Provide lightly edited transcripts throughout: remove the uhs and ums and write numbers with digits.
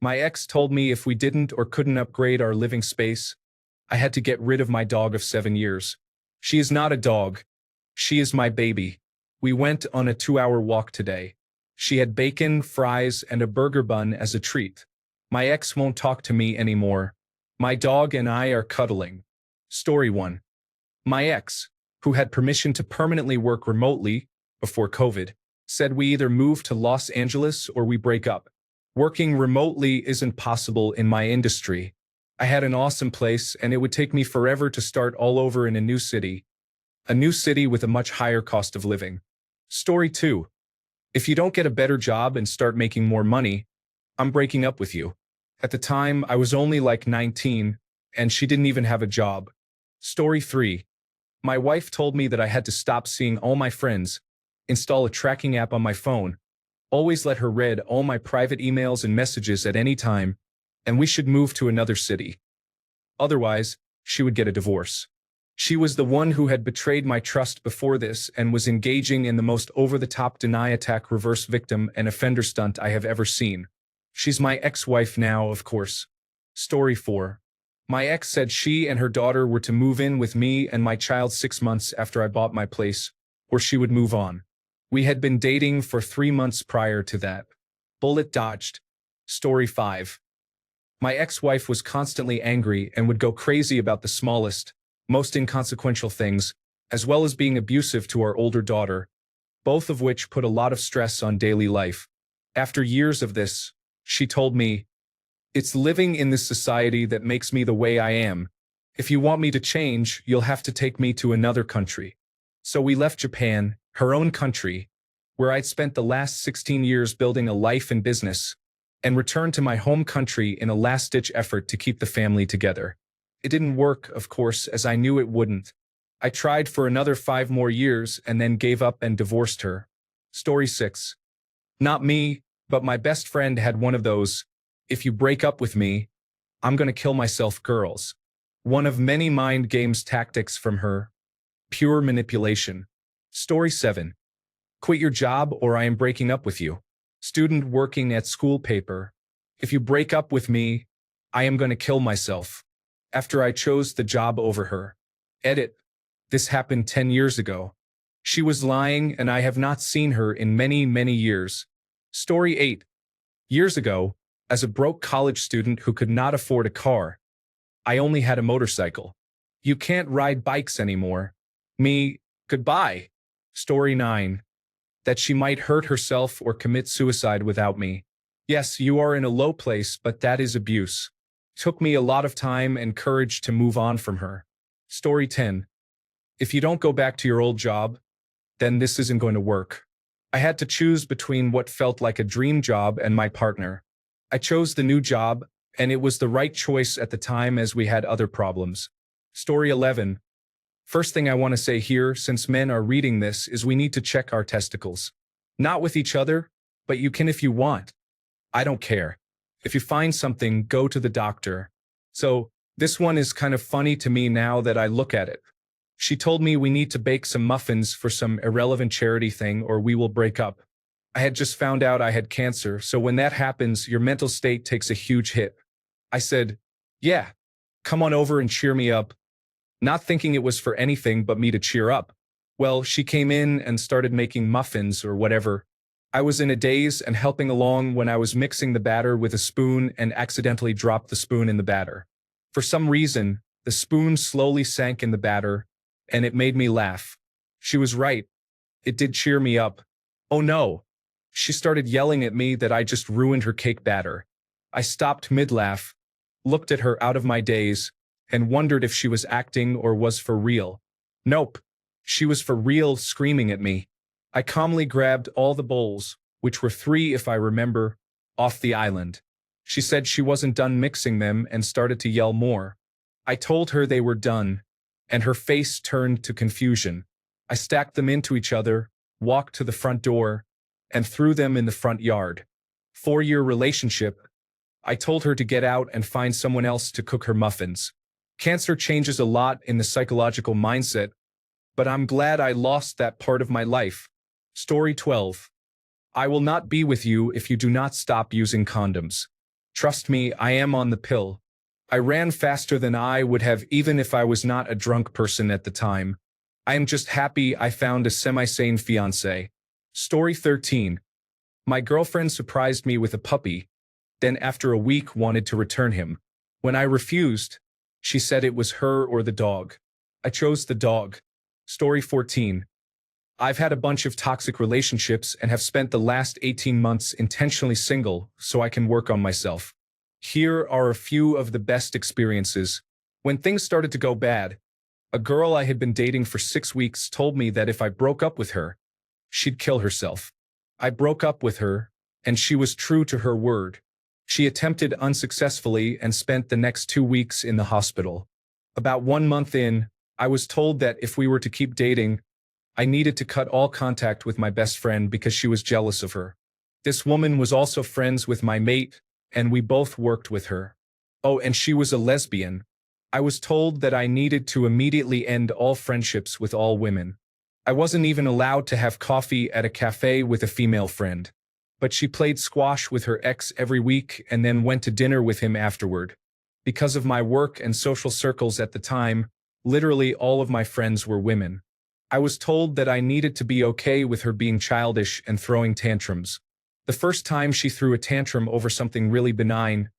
My ex told me if we didn't or couldn't upgrade our living space, I had to get rid of my dog of 7 years. She is not a dog. She is my baby. We went on a 2-hour walk today. She had bacon, fries, and a burger bun as a treat. My ex won't talk to me anymore. My dog and I are cuddling. Story 1. My ex, who had permission to permanently work remotely before COVID, said we either move to Los Angeles or we break up. Working remotely isn't possible in my industry. I had an awesome place and it would take me forever to start all over in a new city with a much higher cost of living. Story 2. If you don't get a better job and start making more money, I'm breaking up with you. At the time, I was only like 19, and she didn't even have a job. Story 3. My wife told me that I had to stop seeing all my friends, install a tracking app on my phone, always let her read all my private emails and messages at any time, and we should move to another city. Otherwise, she would get a divorce. She was the one who had betrayed my trust before this and was engaging in the most over-the-top deny attack reverse victim and offender stunt I have ever seen. She's my ex-wife now, of course. Story 4. My ex said she and her daughter were to move in with me and my child 6 months after I bought my place, or she would move on. We had been dating for 3 months prior to that. Bullet dodged. Story 5. My ex-wife was constantly angry and would go crazy about the smallest, most inconsequential things, as well as being abusive to our older daughter, both of which put a lot of stress on daily life. After years of this, she told me, "It's living in this society that makes me the way I am. If you want me to change, you'll have to take me to another country." So we left Japan, her own country, where I'd spent the last 16 years building a life and business, and returned to my home country in a last-ditch effort to keep the family together. It didn't work, of course, as I knew it wouldn't. I tried for another 5 more years and then gave up and divorced her. Story 6. Not me, but my best friend had one of those, "If you break up with me, I'm gonna kill myself" girls. One of many mind games tactics from her. Pure manipulation. Story 7. Quit your job or I am breaking up with you. Student working at school paper. If you break up with me, I am gonna kill myself. After I chose the job over her. Edit. This happened 10 years ago. She was lying and I have not seen her in many, many years. Story 8. Years ago, as a broke college student who could not afford a car, I only had a motorcycle. You can't ride bikes anymore. Me, goodbye. Story 9. That she might hurt herself or commit suicide without me. Yes, you are in a low place, but that is abuse. Took me a lot of time and courage to move on from her. Story 10. If you don't go back to your old job, then this isn't going to work. I had to choose between what felt like a dream job and my partner. I chose the new job, and it was the right choice at the time as we had other problems. Story 11. First thing I want to say here, since men are reading this, is we need to check our testicles. Not with each other, but you can if you want. I don't care. If you find something, go to the doctor. So, this one is kind of funny to me now that I look at it. She told me we need to bake some muffins for some irrelevant charity thing or we will break up. I had just found out I had cancer, so when that happens, your mental state takes a huge hit. I said, "Yeah, come on over and cheer me up," not thinking it was for anything but me to cheer up. Well, she came in and started making muffins or whatever. I was in a daze and helping along when I was mixing the batter with a spoon and accidentally dropped the spoon in the batter. For some reason, the spoon slowly sank in the batter, and it made me laugh. She was right. It did cheer me up. Oh no. She started yelling at me that I just ruined her cake batter. I stopped mid-laugh, looked at her out of my daze, and wondered if she was acting or was for real. Nope. She was for real, screaming at me. I calmly grabbed all the bowls, which were 3 if I remember, off the island. She said she wasn't done mixing them and started to yell more. I told her they were done, and her face turned to confusion. I stacked them into each other, walked to the front door, and threw them in the front yard. 4-year relationship. I told her to get out and find someone else to cook her muffins. Cancer changes a lot in the psychological mindset, but I'm glad I lost that part of my life. Story 12. I will not be with you if you do not stop using condoms. Trust me, I am on the pill. I ran faster than I would have even if I was not a drunk person at the time. I am just happy I found a semi-sane fiancé. Story 13. My girlfriend surprised me with a puppy, then after a week wanted to return him. When I refused, she said it was her or the dog. I chose the dog. Story 14. I've had a bunch of toxic relationships and have spent the last 18 months intentionally single so I can work on myself. Here are a few of the best experiences. When things started to go bad, a girl I had been dating for 6 weeks told me that if I broke up with her, she'd kill herself. I broke up with her, and she was true to her word. She attempted unsuccessfully and spent the next 2 weeks in the hospital. About 1 month in, I was told that if we were to keep dating, I needed to cut all contact with my best friend because she was jealous of her. This woman was also friends with my mate, and we both worked with her. Oh, and she was a lesbian. I was told that I needed to immediately end all friendships with all women. I wasn't even allowed to have coffee at a cafe with a female friend. But she played squash with her ex every week and then went to dinner with him afterward. Because of my work and social circles at the time, literally all of my friends were women. I was told that I needed to be okay with her being childish and throwing tantrums. The first time she threw a tantrum over something really benign,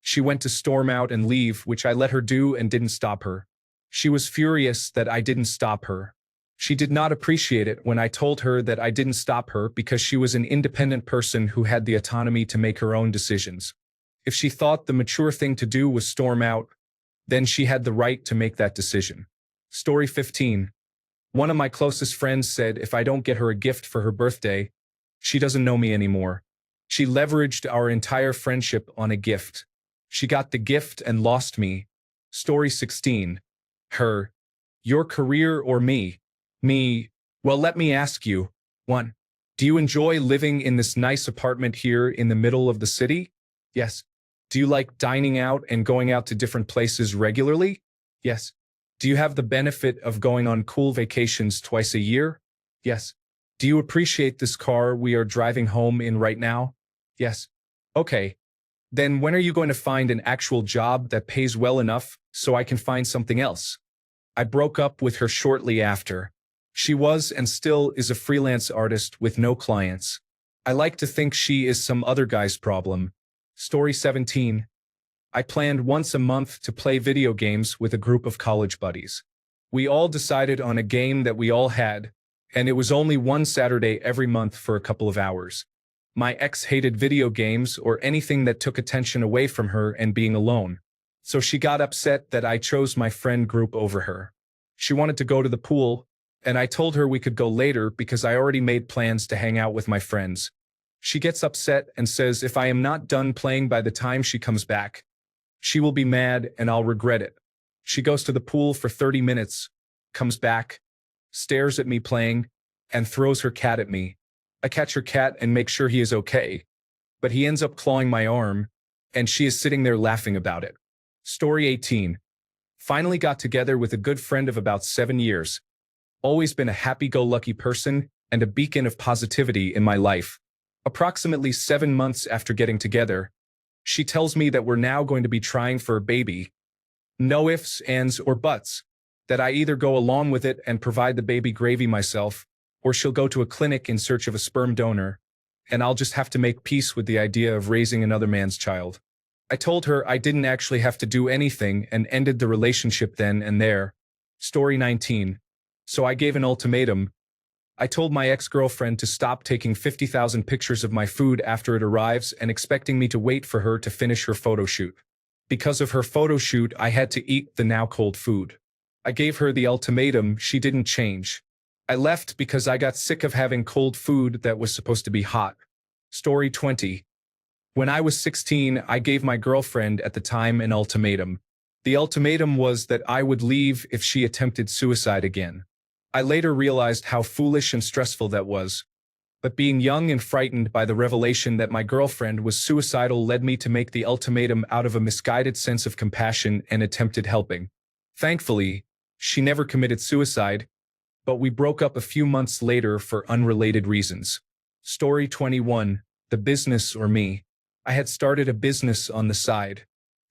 she went to storm out and leave, which I let her do and didn't stop her. She was furious that I didn't stop her. She did not appreciate it when I told her that I didn't stop her because she was an independent person who had the autonomy to make her own decisions. If she thought the mature thing to do was storm out, then she had the right to make that decision. Story 15. One of my closest friends said if I don't get her a gift for her birthday, she doesn't know me anymore. She leveraged our entire friendship on a gift. She got the gift and lost me. Story 16. Her. Your career or me? Me. Well, let me ask you. 1. Do you enjoy living in this nice apartment here in the middle of the city? Yes. Do you like dining out and going out to different places regularly? Yes. Do you have the benefit of going on cool vacations twice a year? Yes. Do you appreciate this car we are driving home in right now? Yes. Okay. Then when are you going to find an actual job that pays well enough so I can find something else? I broke up with her shortly after. She was and still is a freelance artist with no clients. I like to think she is some other guy's problem. Story 17. I planned once a month to play video games with a group of college buddies. We all decided on a game that we all had, and it was only one Saturday every month for a couple of hours. My ex hated video games or anything that took attention away from her and being alone. So she got upset that I chose my friend group over her. She wanted to go to the pool, and I told her we could go later because I already made plans to hang out with my friends. She gets upset and says if I am not done playing by the time she comes back, she will be mad and I'll regret it. She goes to the pool for 30 minutes, comes back, stares at me playing, and throws her cat at me. I catch her cat and make sure he is okay, but he ends up clawing my arm, and she is sitting there laughing about it. Story 18. Finally got together with a good friend of about 7 years. Always been a happy-go-lucky person and a beacon of positivity in my life. Approximately 7 months after getting together, she tells me that we're now going to be trying for a baby. No ifs, ands, or buts. That I either go along with it and provide the baby gravy myself, or she'll go to a clinic in search of a sperm donor, and I'll just have to make peace with the idea of raising another man's child. I told her I didn't actually have to do anything and ended the relationship then and there. Story 19. So I gave an ultimatum. I told my ex-girlfriend to stop taking 50,000 pictures of my food after it arrives and expecting me to wait for her to finish her photo shoot. Because of her photo shoot, I had to eat the now cold food. I gave her the ultimatum, she didn't change. I left because I got sick of having cold food that was supposed to be hot. Story 20. When I was 16, I gave my girlfriend at the time an ultimatum. The ultimatum was that I would leave if she attempted suicide again. I later realized how foolish and stressful that was. But being young and frightened by the revelation that my girlfriend was suicidal led me to make the ultimatum out of a misguided sense of compassion and attempted helping. Thankfully, she never committed suicide, but we broke up a few months later for unrelated reasons. Story 21. The business or me? I had started a business on the side.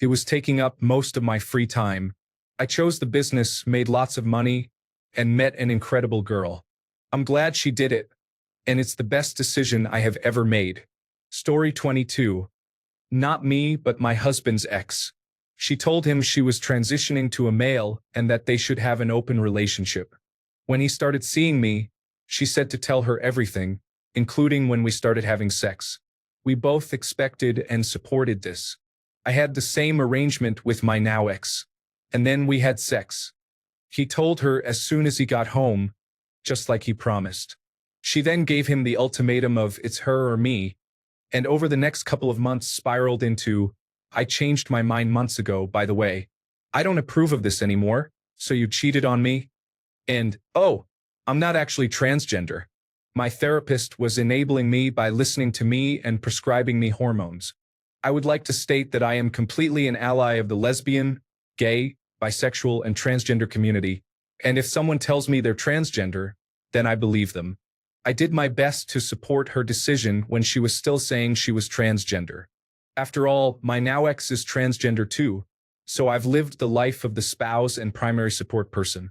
It was taking up most of my free time. I chose the business, made lots of money, and met an incredible girl. I'm glad she did it, and it's the best decision I have ever made. Story 22. Not me, but my husband's ex. She told him she was transitioning to a male and that they should have an open relationship. When he started seeing me, she said to tell her everything, including when we started having sex. We both expected and supported this. I had the same arrangement with my now ex. And then we had sex. He told her as soon as he got home, just like he promised. She then gave him the ultimatum of it's her or me, and over the next couple of months spiraled into, I changed my mind months ago, by the way. I don't approve of this anymore, so you cheated on me? And, oh, I'm not actually transgender. My therapist was enabling me by listening to me and prescribing me hormones. I would like to state that I am completely an ally of the lesbian, gay, bisexual, and transgender community, and if someone tells me they're transgender, then I believe them. I did my best to support her decision when she was still saying she was transgender. After all, my now ex is transgender too, so I've lived the life of the spouse and primary support person.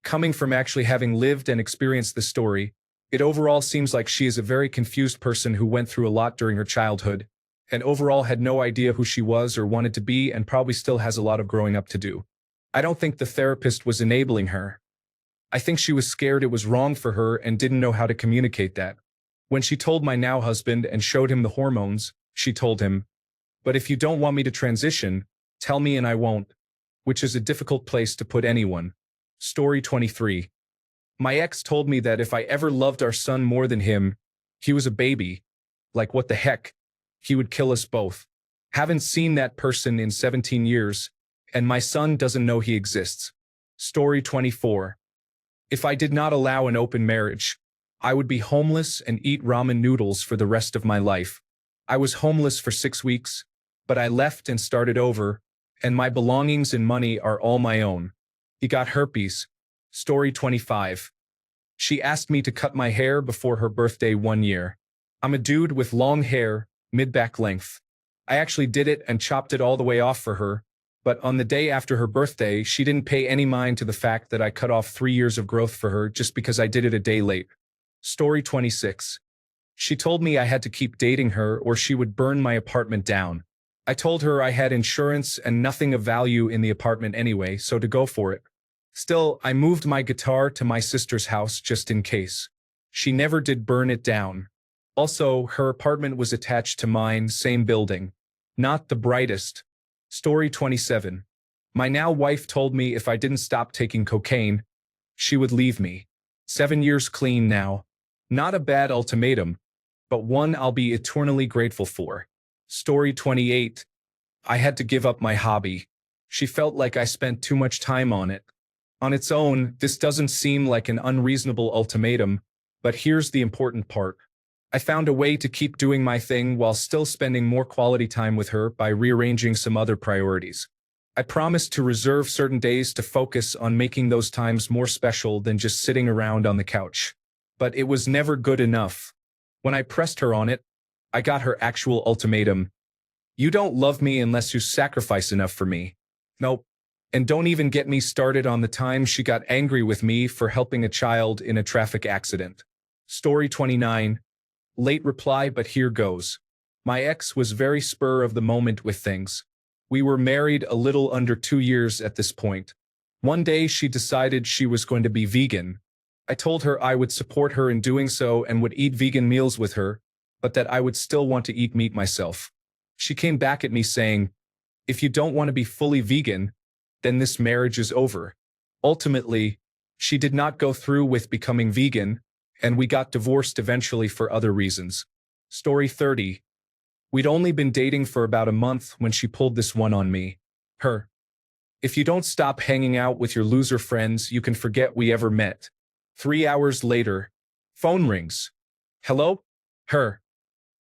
Coming from actually having lived and experienced the story, it overall seems like she is a very confused person who went through a lot during her childhood, and overall had no idea who she was or wanted to be and probably still has a lot of growing up to do. I don't think the therapist was enabling her. I think she was scared it was wrong for her and didn't know how to communicate that. When she told my now husband and showed him the hormones, she told him, "But if you don't want me to transition, tell me and I won't," which is a difficult place to put anyone. Story 23. My ex told me that if I ever loved our son more than him, he was a baby. Like what the heck? He would kill us both. Haven't seen that person in 17 years, and my son doesn't know he exists. Story 24. If I did not allow an open marriage, I would be homeless and eat ramen noodles for the rest of my life. I was homeless for 6 weeks, but I left and started over, and my belongings and money are all my own. He got herpes. Story 25. She asked me to cut my hair before her birthday 1 year. I'm a dude with long hair, mid-back length. I actually did it and chopped it all the way off for her, but on the day after her birthday, she didn't pay any mind to the fact that I cut off 3 years of growth for her just because I did it a day late. Story 26. She told me I had to keep dating her or she would burn my apartment down. I told her I had insurance and nothing of value in the apartment anyway, so to go for it. Still, I moved my guitar to my sister's house just in case. She never did burn it down. Also, her apartment was attached to mine, same building. Not the brightest. Story 27. My now wife told me if I didn't stop taking cocaine, she would leave me. 7 years clean now. Not a bad ultimatum, but one I'll be eternally grateful for. Story 28. I had to give up my hobby. She felt like I spent too much time on it. On its own, this doesn't seem like an unreasonable ultimatum, but here's the important part. I found a way to keep doing my thing while still spending more quality time with her by rearranging some other priorities. I promised to reserve certain days to focus on making those times more special than just sitting around on the couch. But it was never good enough. When I pressed her on it, I got her actual ultimatum. You don't love me unless you sacrifice enough for me. Nope. And don't even get me started on the time she got angry with me for helping a child in a traffic accident. Story 29. Late reply, but here goes. My ex was very spur of the moment with things. We were married a little under 2 years at this point. One day she decided she was going to be vegan. I told her I would support her in doing so and would eat vegan meals with her, but that I would still want to eat meat myself. She came back at me saying, "If you don't want to be fully vegan, then this marriage is over." Ultimately, she did not go through with becoming vegan, and we got divorced eventually for other reasons. Story 30. We'd only been dating for about a month when she pulled this one on me. Her. If you don't stop hanging out with your loser friends, you can forget we ever met. 3 hours later. Phone rings. Hello? Her.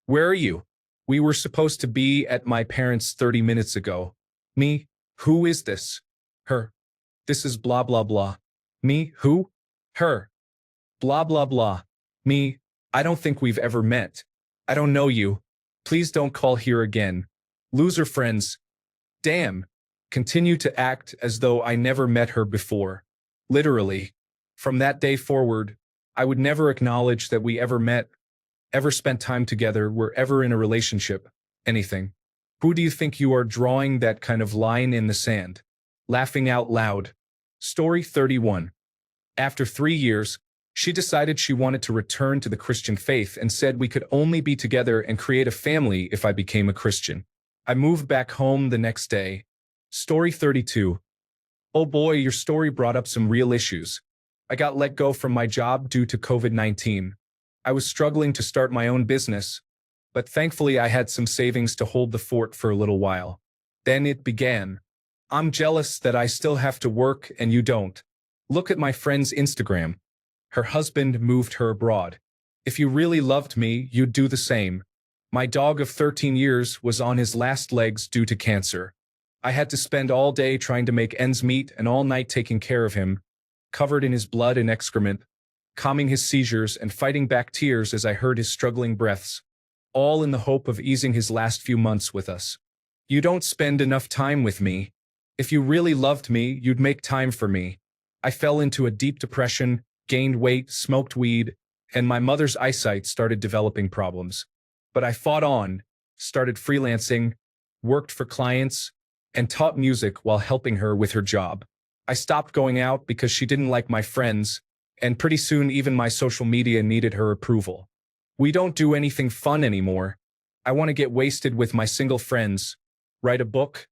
Where are you? We were supposed to be at my parents' 30 minutes ago. Me? Who is this? Her. This is blah blah blah. Me? Who? Her. Blah blah blah. Me? I don't think we've ever met. I don't know you. Please don't call here again. Loser friends. Damn. Continue to act as though I never met her before. Literally. From that day forward, I would never acknowledge that we ever met, ever spent time together, were ever in a relationship, anything. Who do you think you are, drawing that kind of line in the sand? Laughing out loud. Story 31. After 3 years, she decided she wanted to return to the Christian faith and said we could only be together and create a family if I became a Christian. I moved back home the next day. Story 32. Oh boy, your story brought up some real issues. I got let go from my job due to COVID-19. I was struggling to start my own business, but thankfully I had some savings to hold the fort for a little while. Then it began. I'm jealous that I still have to work and you don't. Look at my friend's Instagram. Her husband moved her abroad. If you really loved me, you'd do the same. My dog of 13 years was on his last legs due to cancer. I had to spend all day trying to make ends meet and all night taking care of him, covered in his blood and excrement, calming his seizures and fighting back tears as I heard his struggling breaths, all in the hope of easing his last few months with us. You don't spend enough time with me. If you really loved me, you'd make time for me. I fell into a deep depression, gained weight, smoked weed, and my mother's eyesight started developing problems. But I fought on, started freelancing, worked for clients, and taught music while helping her with her job. I stopped going out because she didn't like my friends, and pretty soon even my social media needed her approval. We don't do anything fun anymore. I want to get wasted with my single friends, write a book,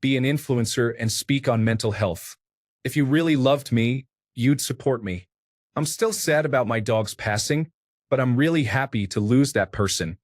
be an influencer, and speak on mental health. If you really loved me, you'd support me. I'm still sad about my dog's passing, but I'm really happy to lose that person.